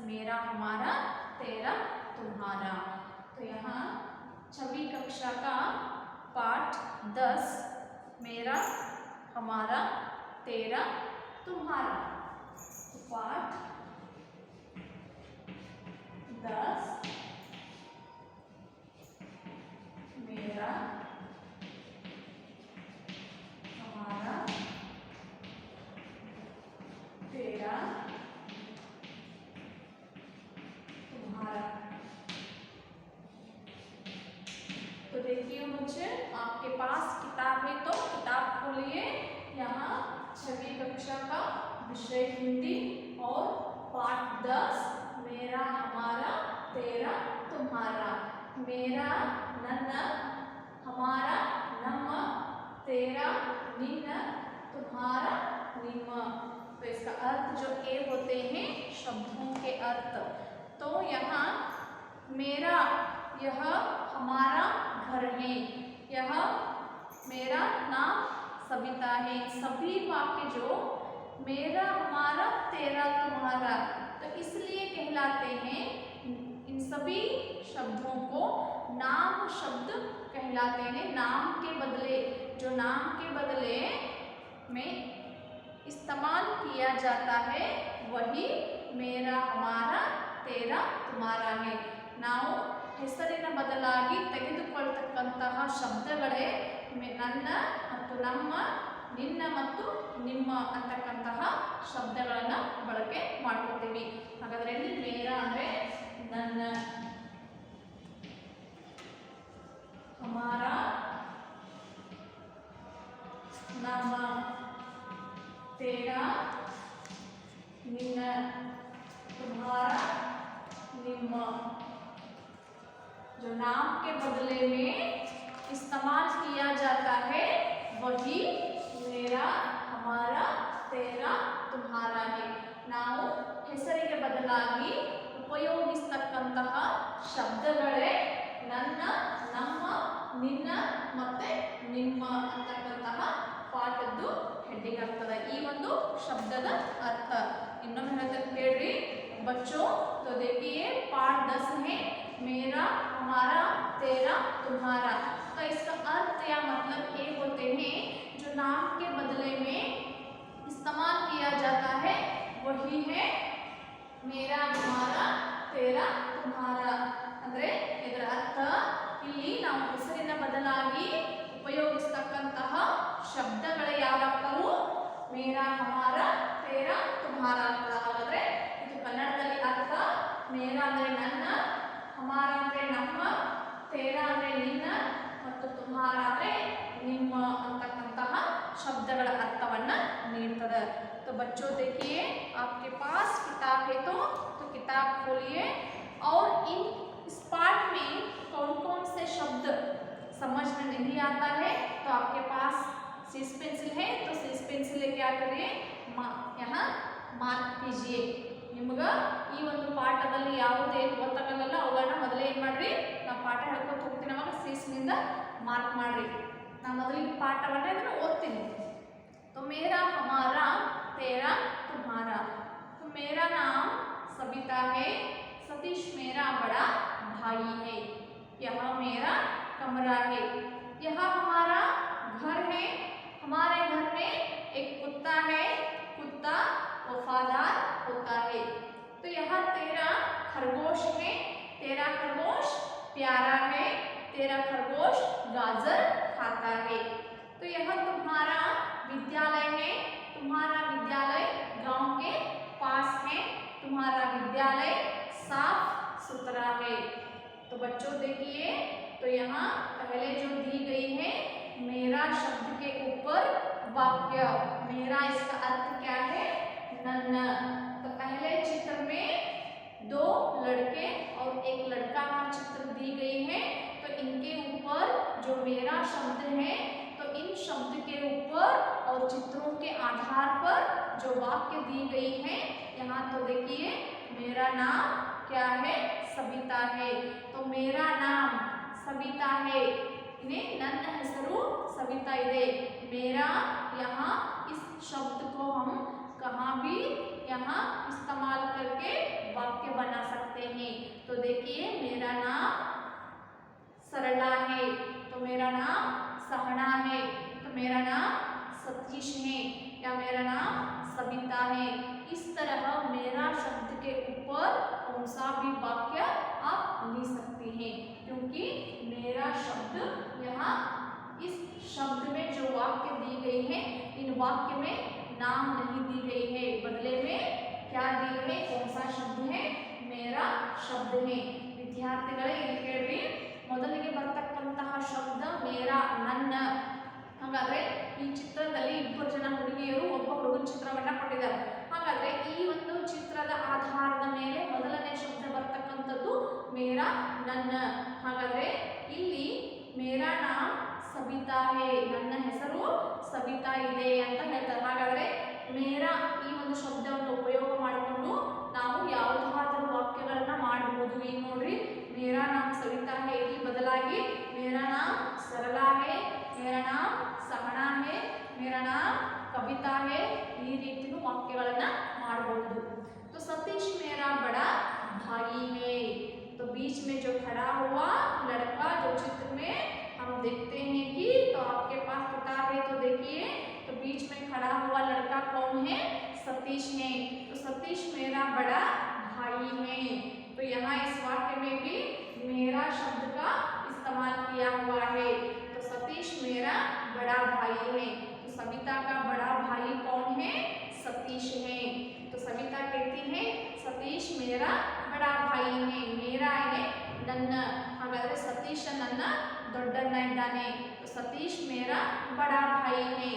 मेरा हमारा तेरा तुम्हारा। तो यहाँ 6वीं कक्षा का पाठ 10 मेरा हमारा तेरा तुम्हारा। तो पाठ 10 मेरा हमारा तेरा तुम्हारा। तो देखिए बच्चे, आपके पास किताब है तो किताब खोलिए। यहाँ 6वीं कक्षा का विषय हिंदी और पाठ 10 मेरा हमारा तेरा तुम्हारा। मेरा नन्न, हमारा नम्म, तेरा निन्न, तुम्हारा निम्म। तो इसका अर्थ जो ए होते हैं शब्दों के अर्थ। तो यहाँ मेरा, यह हमारा घर है, यह मेरा नाम सविता है। सभी वाक्य जो मेरा हमारा तेरा तुम्हारा तो इसलिए कहलाते हैं, इन सभी शब्दों को नाम शब्द कहलाते हैं। नाम के बदले, जो नाम के बदले में इस्तेमाल किया जाता है वही मेरा हमारा तेरा तुम्हारा है। ನಾವು ಹೆಸರಿನ ಬದಲಾಗಿ ತೆಗೆದುಕೊಳ್ಳತಕ್ಕಂತಹ ಶಬ್ದಗಳೇ ನನ್ನ ಮತ್ತು ನಮ್ಮ, ನಿನ್ನ ಮತ್ತು ನಿಮ್ಮ ಅಂತಕ್ಕಂತಹ ಶಬ್ದಗಳನ್ನು ಬಳಕೆ ಮಾಡ್ಕೊತೀವಿ। ಹಾಗಾದ್ರೆ ಇಲ್ಲಿ ಮೇರಾ ಅಂದರೆ ನನ್ನ, ಹಮಾರಾ ನಮ್ಮ, तेरा निन्न, तुम्हारा निम्म। जो नाम के बदले में इस्तेमाल किया जाता है वही मेरा हमारा तेरा तुम्हारा है। ನಾವು ಹೆಸರಿಗೆ ಬದಲಾಗಿ ಉಪಯೋಗಿಸತಕ್ಕಂತಹ ಶಬ್ದಗಳೇ ನನ್ನ, ನಮ್ಮ, ನಿನ್ನ ಮತ್ತೆ ನಿಮ್ಮ ಅಂತಕ್ಕಂತಹ ಪಾಠದ್ದು ಹೆಡ್ಡಿಂಗ್ ಆಗ್ತದೆ ಈ ಒಂದು ಶಬ್ದದ ಅರ್ಥ। ಇನ್ನೊಮ್ಮೆ ಹೇಳ್ತೇನೆ ಕೇಳ್ರಿ बच्चों। तो देखिए पाठ 10 है मेरा हमारा तेरा तुम्हारा। तो इसका अर्थ या मतलब ये होते हैं जो नाम के बदले में इस्तेमाल किया जाता है वही है मेरा हमारा तेरा तुम्हारा। ಅಂದ್ರೆ ಇದರ ಅರ್ಥ ಇಲ್ಲಿ ನಾವು ಹೆಸರಿನ ಬದಲಾಗಿ ಉಪಯೋಗಿಸತಕ್ಕಂತಹ ಶಬ್ದಗಳು ಯಾವಾಗ್ತವು ಮೇರಾ ಹಮಾರಾ ತೇರಾ ತುಮ್ಹಾರಾ ಅಂತ। ಹಾಗಾದ್ರೆ ಇದು ಕನ್ನಡದಲ್ಲಿ ಅರ್ಥ ಮೇರಾ ಅಂದ್ರೆ ನನ್ನ, ಹಮಾರಾ ಅಂದ್ರೆ ನಮ್ಮ, ತೇರಾ ಅಂದ್ರೆ ನಿನ್ನ ಮತ್ತು ತುಮ್ಹಾರಾ ಅಂದ್ರೆ ನಿಮ್ಮ ಅಂತಕ್ಕಂತಹ ಶಬ್ದಗಳ ಅರ್ಥವನ್ನ ನೀಡ್ತದೆ। तो बच्चों देखिए आपके पास किताब है तो किताब खोलिए और इस पाठ में कौन कौन से शब्द समझ में नहीं आता है तो आपके पास सीस पेंसिल है तो सीस पेंसिल क्या करिए यहाँ मार्क कीजिए। ನಿಮಗೆ ಈ ಒಂದು ಪಾಠದಲ್ಲಿ ಯಾವುದೇನು ಗೊತ್ತಾಗಲ್ಲ ಅವುಗಳನ್ನ ಮೊದಲೇ ಏನು ಮಾಡ್ರಿ, ನಾವು ಪಾಠ ಹೇಳ್ಕೊಂಡು ಹೋಗ್ತೀನಿ ಅವಾಗ ಸೀಸ್ನಿಂದ ಮಾರ್ಕ್ ಮಾಡ್ರಿ। ನಾನು ಮೊದಲಿಗೆ ಪಾಠವನ್ನ ಇದನ್ನು ಓದ್ತೀನಿ। तो मेरा हमारा तेरा तुम्हारा। तो मेरा नाम सविता है, सतीश मेरा बड़ा भाई है, यह मेरा कमरा है, यह हमारा घर है, हमारे घर में एक कुत्ता है, कुत्ता वफादार होता है। तो यह तेरा खरगोश है, तेरा खरगोश प्यारा है, तेरा खरगोश गाजर खाता है। तो यह तुम्हारा विद्यालय है, तुम्हारा विद्यालय गांव के पास है, तुम्हारा विद्यालय साफ सुथरा है। तो बच्चों देखिए, तो यहाँ पहले जो दी गई है मेरा शब्द के ऊपर वाक्य, मेरा इसका अर्थ क्या है नन्न। तो पहले चित्र में 2 लड़के और 1 लड़का का चित्र दी गई है। तो इनके ऊपर जो मेरा शब्द है तो इन शब्द के ऊपर और चित्रों के आधार पर जो वाक्य दी गई है। यहाँ तो देखिए मेरा नाम क्या है सविता है, तो मेरा नाम सविता है, इन्हें ನನ್ನ ಹೆಸರು सविता ಇದೆ। मेरा यहाँ इस शब्द को हम कहाँ भी यहाँ इस्तेमाल करके वाक्य बना सकते हैं। तो देखिए, मेरा नाम सरला है, तो मेरा नाम सहना है, तो मेरा नाम सतीश है, या मेरा नाम सविता है। इस तरह मेरा शब्द के ऊपर कौन सा भी वाक्य आप लिख सकते हैं, क्योंकि मेरा शब्द यहाँ इस शब्द में जो वाक्य दी गई है, इन वाक्य में नाम नहीं दी गई है, बदले में क्या दी गई है, कौन सा शब्द है, मेरा शब्द है। ವಿದ್ಯಾರ್ಥಿಗಳೇ, ಇಲ್ಲಿ ಕೇಳ್ರಿ, ಮೊದಲಿಗೆ ಬರ್ತಕ್ಕಂತಹ ಶಬ್ದ ಮೇರಾ, ನನ್ನ. ಹಾಗಾದ್ರೆ ಈ ಚಿತ್ರದಲ್ಲಿ ಇಬ್ಬರು ಜನ ಹುಡುಗಿಯರು ಒಬ್ಬ ಹುಡುಗನ ಚಿತ್ರವನ್ನ ಕೊಟ್ಟಿದ್ದಾರೆ. ಹಾಗಾದ್ರೆ ಈ ಒಂದು ಚಿತ್ರದ ಆಧಾರದ ಮೇಲೆ ಮೊದಲನೇ ಶಬ್ದ ಬರ್ತಕ್ಕಂಥದ್ದು ಮೇರಾ, ನನ್ನ. ಹಾಗಾದ್ರೆ ಇಲ್ಲಿ ಮೇರಾ ನಾಮ್ ಸವಿತಾ ಹೇ, ನನ್ನ ಹೆಸರು ಸವಿತಾ ಇದೆ ಅಂತ ಹೇಳ್ತಾರೆ. ಹಾಗಾದ್ರೆ ಮೇರಾ ಈ ಒಂದು ಶಬ್ದವನ್ನು ಉಪಯೋಗ ಮಾಡಿಕೊಂಡು ನಾವು ಯಾವುದಾದರೂ ವಾಕ್ಯಗಳನ್ನ ಮಾಡಬಹುದು. ಈಗ ನೋಡ್ರಿ, ಮೇರಾ ನಾಮ್ ಸವಿತಾ ಹೇ, ಇಲ್ಲಿ ಬದಲಾಗಿ ಮೇರಾ ನಾಮ್ ಸರಳಾ ಹೇ, ಮೇರಾ ನಾಮ್ ಸಹನಾ ಹೇ, ಮೇರಾ ನಾಮ್ ಕವಿತಾ ಹೇ, ಈ ರೀತಿಯ ವಾಕ್ಯಗಳನ್ನ ಮಾಡಬಹುದು. तो सतीश मेरा बड़ा भाई है, तो बीच में जो खड़ा हुआ लड़का जो चित्र में हम देखते हैं कि, तो आपके पास किताब है तो देखिए, तो बीच में खड़ा हुआ लड़का कौन है, सतीश है। तो सतीश मेरा बड़ा भाई है। तो यहाँ इस वाक्य में भी मेरा शब्द का इस्तेमाल किया हुआ है। तो सतीश मेरा बड़ा भाई है, तो सविता का बड़ा भाई कौन है, सतीश है। तो सविता कहती है सतीश मेरा बड़ा भाई है, मेरा है ನನ್ನ. ಹಾಗಾದ್ರೆ ಸತೀಶ ನನ್ನ ದೊಡ್ಡಣ್ಣ ಇದ್ದಾನೆ. सतीश मेरा बड़ा भाई है.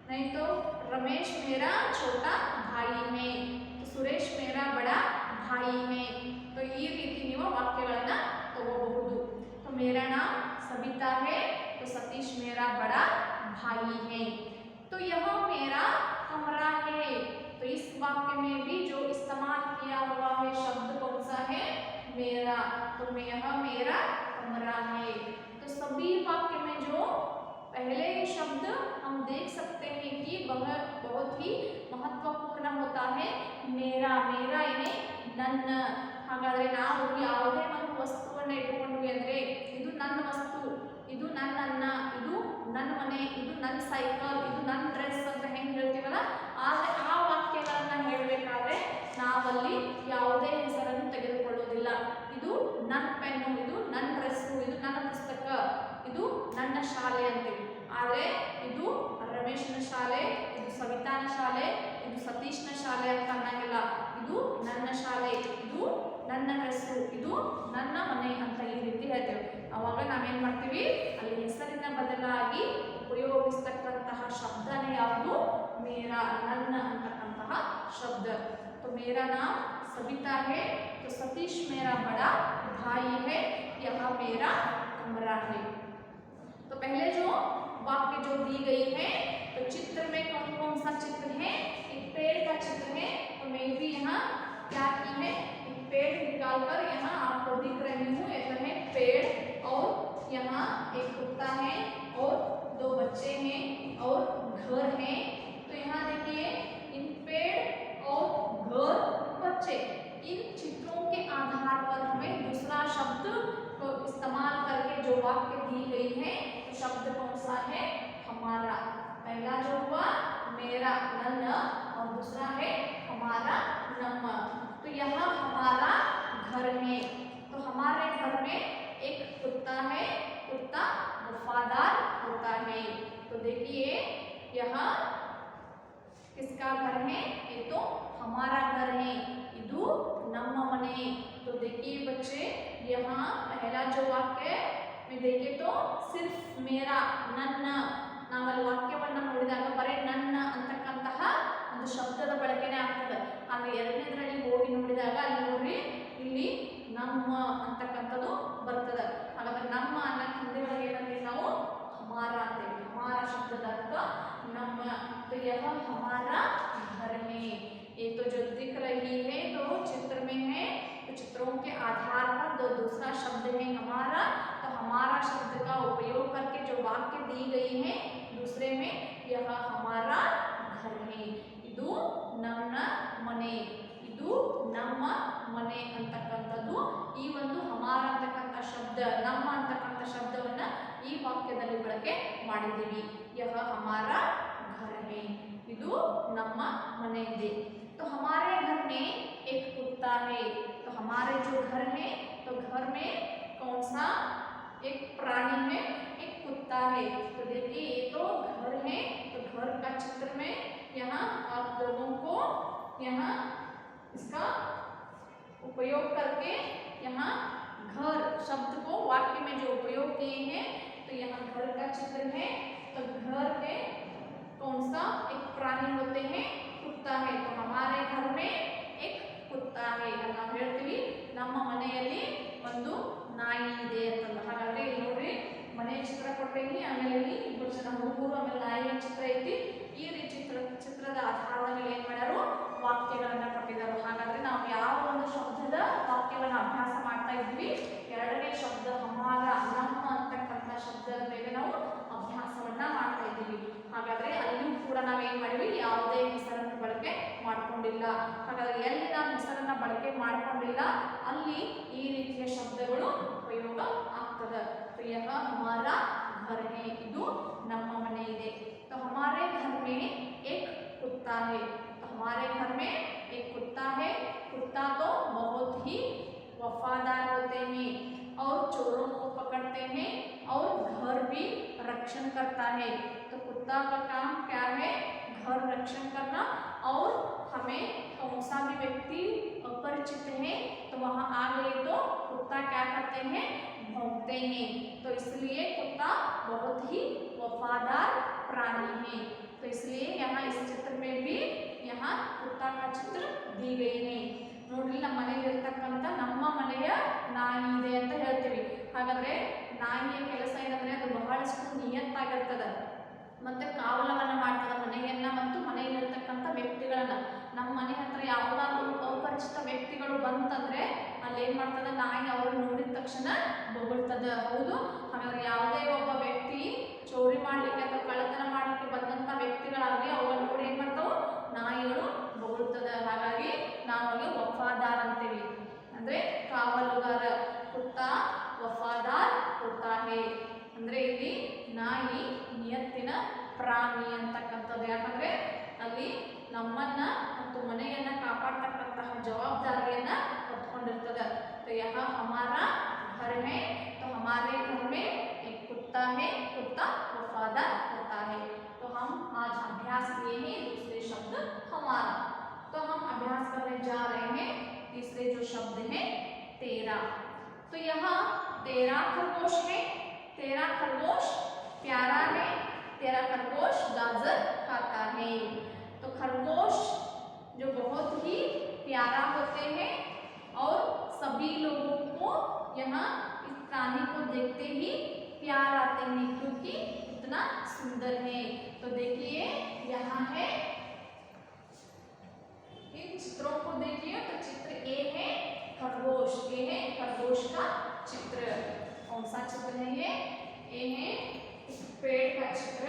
नहीं तो रमेश मेरा छोटा भाई है, तो सुरेश मेरा बड़ा भाई है. तो ಈ ರೀತಿ ನೀವು ವಾಕ್ಯಗಳನ್ನ ತಗೋಬಹುದು. तो मेरा नाम सविता है, तो सतीश मेरा बड़ा भाई है. तो यह मेरा कमरा है. तो इस वाक्य में भी जो इस्तेमाल किया हुआ है शब्द कौन सा है, मेरा. तो यह मेरा कमरा है. तो सभी वाक्य में जो पहले शब्द हम देख सकते हैं कि बहुत ही महत्वपूर्ण होता है. मेरा, मेरा ಇದೆ ನನ್ನ. ಹಾಗಾದ್ರೆ ನಾವು ಯಾವುದೇ ಒಂದು ವಸ್ತುವನ್ನು ಇಟ್ಟುಕೊಂಡ್ವಿ ಅಂದ್ರೆ, ಇದು ನನ್ನ ವಸ್ತು, ಇದು ನನ್ನ ಅನ್ನ, ಇದು ನನ್ನ ಮನೆ, ಇದು ನನ್ನ ಸೈಕಲ್, ಇದು ನನ್ನ ಡ್ರೆಸ್ ಅಂತ ಹೆಂಗೆ ಹೇಳ್ತೀವಲ್ಲ, ಆದರೆ ಆ ವಾಕ್ಯಗಳನ್ನ ಹೇಳಬೇಕಾದ್ರೆ ನಾವಲ್ಲಿ ಯಾವುದೇ ಹೆಸರನ್ನು ತೆಗೆದುಕೊಳ್ಳೋದಿಲ್ಲ. ಇದು ನನ್ನ ಪೆನ್ನು, ಇದು ನನ್ನ ಡ್ರೆಸ್ಸು, ಇದು ನನ್ನ ಪುಸ್ತಕ, ಇದು ನನ್ನ ಶಾಲೆ ಅಂತೀವಿ. ಆದರೆ ಇದು ರಮೇಶನ ಶಾಲೆ, ಇದು ಸವಿತಾನ ಶಾಲೆ, ಇದು ಸತೀಶ್ನ ಶಾಲೆ ಅಂತ ಅನ್ನಂಗಿಲ್ಲ. ಇದು ನನ್ನ ಶಾಲೆ, ಇದು ನನ್ನ ಡ್ರೆಸ್ಸು, ಇದು ನನ್ನ ಮನೆ ಅಂತ ಈ ರೀತಿ ಹೇಳ್ತೇವೆ. ಅವಾಗ ನಾವೇನು ಮಾಡ್ತೀವಿ, ಅಲ್ಲಿ ಹೆಸರಿನ ಬದಲಾಗಿ ಉಪಯೋಗಿಸ್ತಕ್ಕಂತಹ ಶಬ್ದನೇ ಯಾವುದು, ಮೇರಾ, ನನ್ನ ಅಂತಕ್ಕಂತಹ ಶಬ್ದ. तो मेरा नाम सविता है, तो सतीश मेरा बड़ा भाई है, यह मेरा कमरा है. तो पहले जो वाक्य जो दी गई है, तो चित्र में कौन कौन सा चित्र है, एक पेड़ का चित्र है. तो मैं भी यहाँ क्या की है, एक पेड़ निकालकर यहाँ आपको दिख रही हूँ. ऐसा है पेड़, और यहाँ एक कुत्ता है, और दो बच्चे हैं, और घर है. तो यहाँ देखिए, इन पेड़ और घर, बच्चे, इन चित्रों के आधार पर हमें दूसरा शब्द को इस्तेमाल करके जो वाक्य दी गई है, तो शब्द कौन सा है, हमारा. पहला जो हुआ मेरा, नन्न, और दूसरा है हमारा, नम. तो यहाँ हमारा घर है. तो हमारे घर में एक कुत्ता है, कुत्ता वफादार होता है. तो देखिए, यहाँ किसका घर है, ये तो हमारा घर है, ಇದು ನಮ್ಮ ಮನೆ. तो देखिए बच्चे, यहाँ पहला जो वाक्य में देखे तो सिर्फ मेरा, ನನ್ನ, ನಾವಲ್ಲಿ ವಾಕ್ಯವನ್ನು ನೋಡಿದಾಗ ಬರೀ ನನ್ನ ಅಂತಕ್ಕಂತಹ ಒಂದು ಶಬ್ದದ ಬಳಕೆನೇ ಆಗ್ತದೆ. ಆದರೆ ಎರಡನೇದರಲ್ಲಿ ಹೋಗಿ ನೋಡಿದಾಗ ಅಲ್ಲಿ ನೋಡ್ರಿ, ಇಲ್ಲಿ ನಮ್ಮ ಅಂತಕ್ಕಂಥದ್ದು ಬರ್ತದೆ. ಹಾಗಾದ್ರೆ ನಮ್ಮ ಅನ್ನಕ್ಕೆ ಹಿಂದೆ ಒಳಗೆ ಏನಂತೀವಿ ನಾವು, ಹಮಾರ ಅಂತೇವೆ. ಹಮಾರ ಶಬ್ದದ ಅರ್ಥ ನಮ್ಮ. तो यह हमारा घर है. ये तो जो दिख रही है तो चित्र में है, तो चित्रों के आधार पर दो दूसरा शब्द है हमारा. तो हमारा शब्द का उपयोग करके जो वाक्य दी गई है दूसरे में, यह हमारा घर है, ಇದು ನನ್ನ ಮನೆ, ಇದು ನಮ್ಮ ನಮ್ಮ ಅಂತಕ್ಕಂಥ ಶಬ್ದವನ್ನ ಈ ವಾಕ್ಯದಲ್ಲಿ ಬಳಕೆ ಮಾಡಿದ್ದೀವಿ. ಯಹ ಹಮಾರ ಘರ್ ಹೈ, ಇದು ನಮ್ಮ ಮನೆ ಇದೆ. तो हमारे घर में एक कुत्ता है. तो हमारे जो घर है तो घर में कौन सा एक प्राणी है, एक कुत्ता है. तो देखिए ये तो घर है. तो घर का चित्र में यहाँ आप लोगों को यहाँ इसका उपयोग करके यहाँ घर शब्द को वाक्य में जो उपयोग किए हैं तो यहाँ घर का चित्र है. तो घर के कौन सा एक प्राणी होते हैं, कुत्ता है. तो हमारे घर में एक कुत्ता है. ನಾವು ಹೇಳ್ತೀವಿ ನಮ್ಮ ಮನೆಯಲ್ಲಿ ಒಂದು ನಾಯಿ ಇದೆ ಅಂತ. ಹಾಗಾದ್ರೆ ಇಲ್ಲಿ ನೋಡ್ರಿ ಮನೆ ಚಿತ್ರ ಕೊಟ್ಟೇನಿ, ಆಮೇಲೆ ಇಲ್ಲಿ ಇಬ್ಬರು ಜನ ಹುಡುಗರು, ಆಮೇಲೆ ನಾಯಿಯ ಚಿತ್ರ ಐತಿ. ಈ ರೀತಿ ಚಿತ್ರದ ಆಧಾರದ ಮೇಲೆ ಏನ್ ಮಾಡ್ಯಾರು, ವಾಕ್ಯಗಳನ್ನ ಕೊಟ್ಟಿದ್ದಾರೆ. ಹಾಗಾದ್ರೆ ನಾವು ಯಾವ ಒಂದು ಶಬ್ದದ ವಾಕ್ಯಗಳನ್ನ ಅಭ್ಯಾಸ ಮಾಡ್ತಾ ಇದ್ವಿ, ಎರಡನೇ ಶಬ್ದ ಹಮಾರ ನಮ್ಮ ಅಂತಕ್ಕಂಥ ಶಬ್ದದ ಮೇಲೆ ನಾವು ಅಭ್ಯಾಸವನ್ನ ಮಾಡ್ತಾ ಇದ್ದೀವಿ. ಹಾಗಾದ್ರೆ ಅಲ್ಲಿಯೂ ಕೂಡ ನಾವೇನ್ ಮಾಡಿವಿ, ಯಾವುದೇ ಹೆಸರನ್ನು ಬಳಕೆ ಮಾಡ್ಕೊಂಡಿಲ್ಲ. ಹಾಗಾದ್ರೆ ಎಲ್ಲಿ ನಾವು ಹೆಸರನ್ನ ಬಳಕೆ ಮಾಡ್ಕೊಂಡಿಲ್ಲ ಅಲ್ಲಿ ಈ ರೀತಿಯ ಶಬ್ದಗಳು ಉಪಯೋಗ ಆಗ್ತದೆ. तो यह हमारा घर है, ಇದು ನಮ್ಮ ಮನೆ ಇದೆ. तो हमारे घर में एक कुत्ता है. तो हमारे घर में एक कुत्ता है. कुत्ता तो बहुत ही वफादार होते हैं और चोरों को पकड़ते हैं और घर भी रक्षण करता है. तो कुत्ता का काम क्या है, घर रक्षण करना. और हमें कौन सा भी व्यक्ति अपरिचित है तो वहाँ आ गए तो कुत्ता क्या करते हैं, भौंकते हैं. तो इसलिए कुत्ता बहुत ही वफादार प्राणी है. तो इसलिए यहाँ इस चित्र में भी यहाँ कुत्ता का चित्र दी गई है. ನೋಡ್ರಿ ನಮ್ಮ ಮನೆಯಲ್ಲಿ ಇರ್ತಕ್ಕಂಥ ನಮ್ಮ ಮನೆಯ ನಾಯಿ ಇದೆ ಅಂತ ಹೇಳ್ತೀವಿ. ಹಾಗಾದ್ರೆ ನಾಯಿಯ ಕೆಲಸ ಏನಂದ್ರೆ ಅದು ಬಹಳಷ್ಟು ನಿಯತ್ತಾಗಿರ್ತದೆ ಮತ್ತೆ ಕಾವಲವನ್ನ ಮಾಡ್ತದೆ ಮನೆಯನ್ನ ಮತ್ತು ಮನೆಯಲ್ಲಿರ್ತಕ್ಕಂಥ ವ್ಯಕ್ತಿಗಳನ್ನ. ನಮ್ಮ ಮನೆ ಹತ್ರ ಯಾವುದಾದ್ರೂ ಅಪರಿಚಿತ ವ್ಯಕ್ತಿಗಳು ಬಂತಂದ್ರೆ ಅಲ್ಲಿ ಏನ್ ಮಾಡ್ತದೆ, ನಾಯಿ ಅವ್ರನ್ನ ನೋಡಿದ ತಕ್ಷಣ ಬೊಗಳ್ತದ. ಹೌದು, ಹಾಗಾದ್ರೆ ಯಾವುದೇ ಒಬ್ಬ ವ್ಯಕ್ತಿ ಚೋರಿ ಮಾಡ್ಲಿಕ್ಕೆ ಅಥವಾ ಕಳ್ಳತನ ಮಾಡ್ಲಿಕ್ಕೆ ಬಂದಂತ ವ್ಯಕ್ತಿಗಳಾಗಲಿ ಅವುಗಳನ್ನ ನೋಡಿ ಏನ್ ಮಾಡ್ತಾವ, ನಾಯಿಗಳು ಬೊಗಳ್ತದ. ಹಾಗಾಗಿ ನಾವು ಅಲ್ಲಿ ವಫಾದಾರ್ ಅಂತೀವಿ, ಅಂದ್ರೆ ಕಾವಲುಗಾರ. ಕುತ್ತ ವಫಾದಾರ್ ಹೋತಾ ಹೇ ಅಂದ್ರೆ ಇಲ್ಲಿ ನಾಯಿ ನಿಯತ್ತಿನ ಪ್ರಾಣಿ ಅಂತಕ್ಕಂಥದ್ದು. ಯಾಕಂದ್ರೆ ಅಲ್ಲಿ ನಮ್ಮನ್ನ ಮತ್ತು ಮನೆಯನ್ನ ಕಾಪಾಡ್ತಕ್ಕಂತಹ ಜವಾಬ್ದಾರಿಯನ್ನ ಹೊತ್ಕೊಂಡಿರ್ತದೆ. तो यहाँ हमारा घर है. तो हमारे घर में एक कुत्ता है. कुत्ता वफादार होता है. तो हम आज अभ्यास किए हैं दूसरे शब्द हमारा. तो हम अभ्यास करने जा रहे हैं तीसरे जो शब्द है तेरा. तो यहाँ तेरा खरगोश है. तेरा खरगोश प्यारा है. तेरा खरगोश गाजर खाता है. तो खरगोश जो बहुत ही प्यारा होते हैं और सभी लोगों को यहाँ इस प्राणी को देखते ही प्यार आते हैं क्योंकि इतना सुंदर है. तो देखिए यहाँ है, इन चित्रों को देखिए. तो चित्र ए है खरगोश. ये है खरगोश का चित्र. कौन सा चित्र है ये है पेड़ का चित्र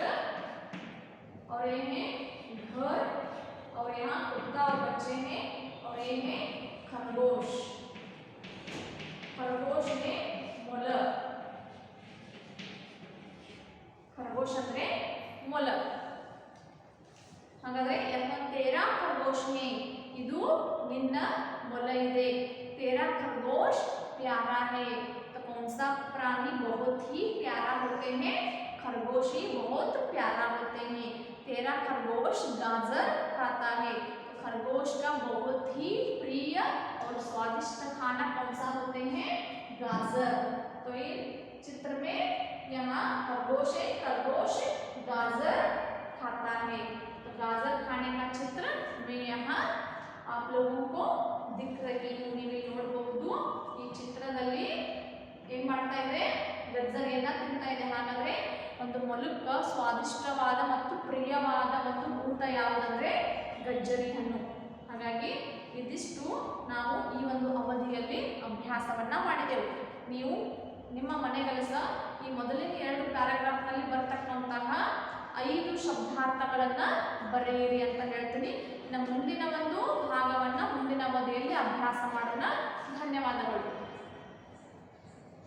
और ये है घर और यहाँ कुत्ता और बच्चे हैं और ये है खरगोश. खरगोश में ಮೊಲ. खरगोश ಅಂದ್ರೆ ಮೊಲ. ಹಾಗಾದ್ರೆ तेरा खरगोश है, ಇದು ನಿನ್ನ ಮೊಲ ಇದೆ. तेरा खरगोश प्यारा है. तो कौन सा प्राणी बहुत ही प्यारा होते हैं, खरगोश ही बहुत प्यारा होते हैं. तेरा खरगोश गाजर खाता है. तो खरगोश का बहुत ही प्रिय और स्वादिष्ट खाना कौन सा होते हैं, गाजर. तो ये चित्र में यहाँ खरगोश है. खरगोश गाजर खाता है. तो गाजर खाने का चित्र में यहाँ आप लोगों को दिख रही हूँ. ನೀವು ನೋಡಬಹುದು ಈ ಚಿತ್ರದಲ್ಲಿ ಏನ್ ಮಾಡ್ತಾ ಇದೆ, ಗಜ್ಜರಿಯನ್ನ ತಿಂತಾ ಇದೆ. ಹಾಗಾದ್ರೆ ಒಂದು ಮೊಲಕ್ಕ ಸ್ವಾದಿಷ್ಟವಾದ ಮತ್ತು ಪ್ರಿಯವಾದ ಒಂದು ಊಟ ಯಾವುದಂದ್ರೆ ಗಜ್ಜರಿ ಹಣ್ಣು. ಹಾಗಾಗಿ ಇದಿಷ್ಟು ನಾವು ಈ ಒಂದು ಅವಧಿಯಲ್ಲಿ ಅಭ್ಯಾಸವನ್ನ ಮಾಡಿದೆವು. ನೀವು ನಿಮ್ಮ ಮನೆಗೆಲಸ ಈ ಮೊದಲಿನ 2 ಪ್ಯಾರಾಗ್ರಾಫ್ನಲ್ಲಿ ಬರ್ತಕ್ಕಂತಹ 5 ಶಬ್ದಾರ್ಥಗಳನ್ನ ಬರೆಯಿರಿ ಅಂತ ಹೇಳ್ತೀನಿ. ಇನ್ನು ಮುಂದಿನ ಒಂದು ಭಾಗವನ್ನ ಮುಂದಿನ ಅವಧಿಯಲ್ಲಿ ಅಭ್ಯಾಸ ಮಾಡೋಣ. ಧನ್ಯವಾದಗಳು.